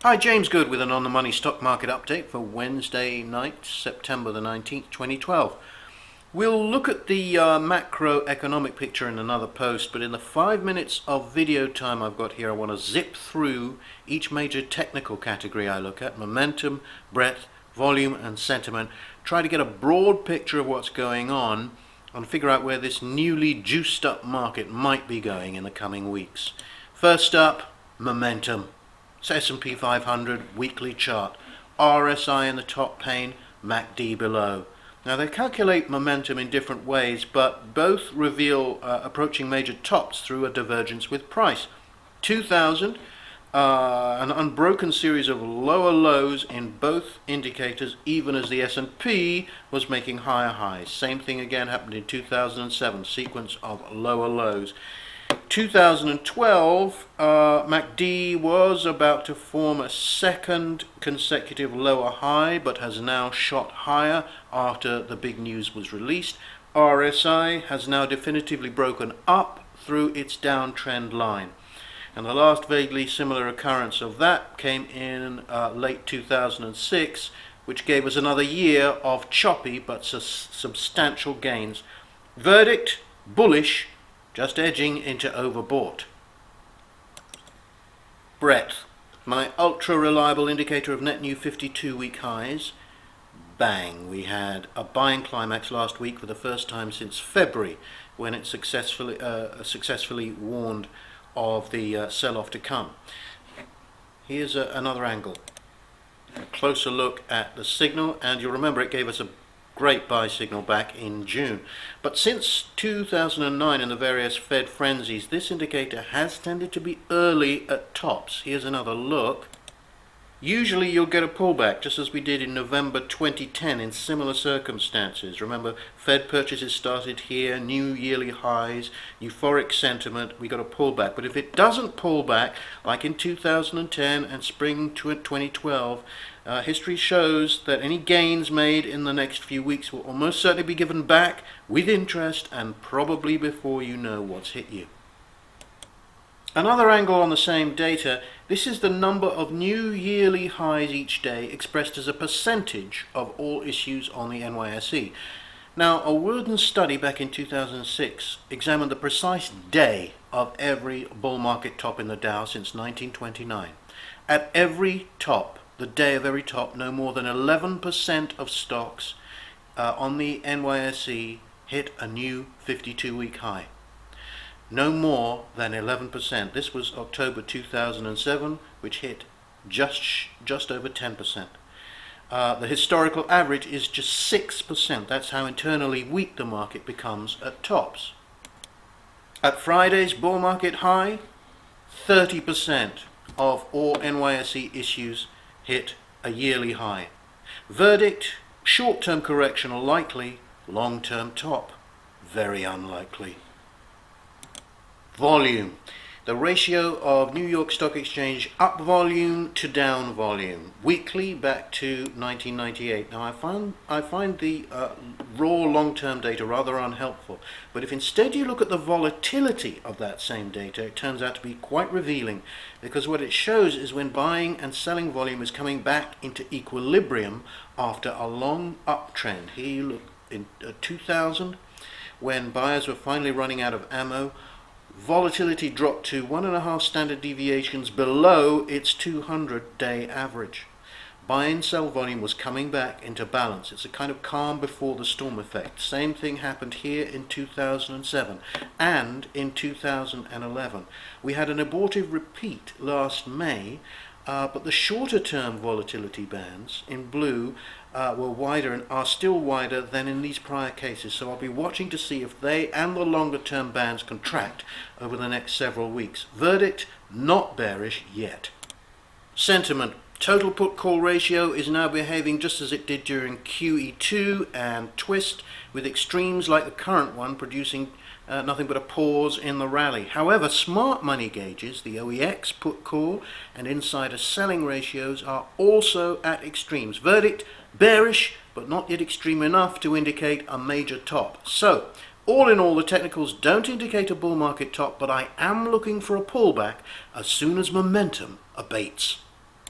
Hi, James Good with an On the Money stock market update for Wednesday night, September the 19th, 2012. We'll look at the macroeconomic picture in another post, but in the 5 minutes of video time I've got here, I want to zip through each major technical category I look at: momentum, breadth, volume, and sentiment. Try to get a broad picture of what's going on and figure out where this newly juiced up market might be going in the coming weeks. First up, momentum. It's S&P 500 weekly chart, RSI in the top pane, MACD below. Now they calculate momentum in different ways, but both reveal approaching major tops through a divergence with price. 2000, an unbroken series of lower lows in both indicators, even as the S&P was making higher highs. Same thing again happened in 2007, sequence of lower lows. 2012, MACD was about to form a second consecutive lower high, but has now shot higher after the big news was released. RSI has now definitively broken up through its downtrend line. And the last vaguely similar occurrence of that came in late 2006, which gave us another year of choppy but substantial gains. Verdict: bullish, just edging into overbought. Breadth, my ultra-reliable indicator of net new 52-week highs. Bang, we had a buying climax last week for the first time since February, when it successfully warned of the sell-off to come. Here's another angle. A closer look at the signal, and you'll remember it gave us a great buy signal back in June. But since 2009 and the various Fed frenzies, this indicator has tended to be early at tops. Here's another look. Usually you'll get a pullback, just as we did in November 2010 in similar circumstances. Remember, Fed purchases started here, new yearly highs, euphoric sentiment, we got a pullback. But if it doesn't pull back, like in 2010 and spring 2012, history shows that any gains made in the next few weeks will almost certainly be given back with interest, and probably before you know what's hit you. Another angle on the same data, this is the number of new yearly highs each day expressed as a percentage of all issues on the NYSE. Now, a Worden study back in 2006 examined the precise day of every bull market top in the Dow since 1929. At every top, the day of every top, no more than 11% of stocks on the NYSE hit a new 52-week high. No more than 11%. This was October 2007, which hit just over 10%. The historical average is just 6%. That's how internally weak the market becomes at tops. At Friday's bull market high, 30% of all NYSE issues hit a yearly high. Verdict: short-term correction likely, long-term top very unlikely. Volume, the ratio of New York Stock Exchange up volume to down volume, weekly back to 1998. Now I find the raw long-term data rather unhelpful, but if instead you look at the volatility of that same data, it turns out to be quite revealing, because what it shows is when buying and selling volume is coming back into equilibrium after a long uptrend. Here you look in 2000, when buyers were finally running out of ammo. Volatility dropped to 1.5 standard deviations below its 200-day average. Buy and sell volume was coming back into balance. It's a kind of calm before the storm effect. Same thing happened here in 2007 and in 2011. We had an abortive repeat last May, but the shorter term volatility bands in blue were wider and are still wider than in these prior cases, so I'll be watching to see if they and the longer term bands contract over the next several weeks. Verdict: not bearish yet. Sentiment, total put call ratio is now behaving just as it did during QE2 and twist, with extremes like the current one producing nothing but a pause in the rally. However, smart money gauges, the OEX put call and insider selling ratios, are also at extremes. Verdict: bearish, but not yet extreme enough to indicate a major top. So, all in all, the technicals don't indicate a bull market top, but I am looking for a pullback as soon as momentum abates.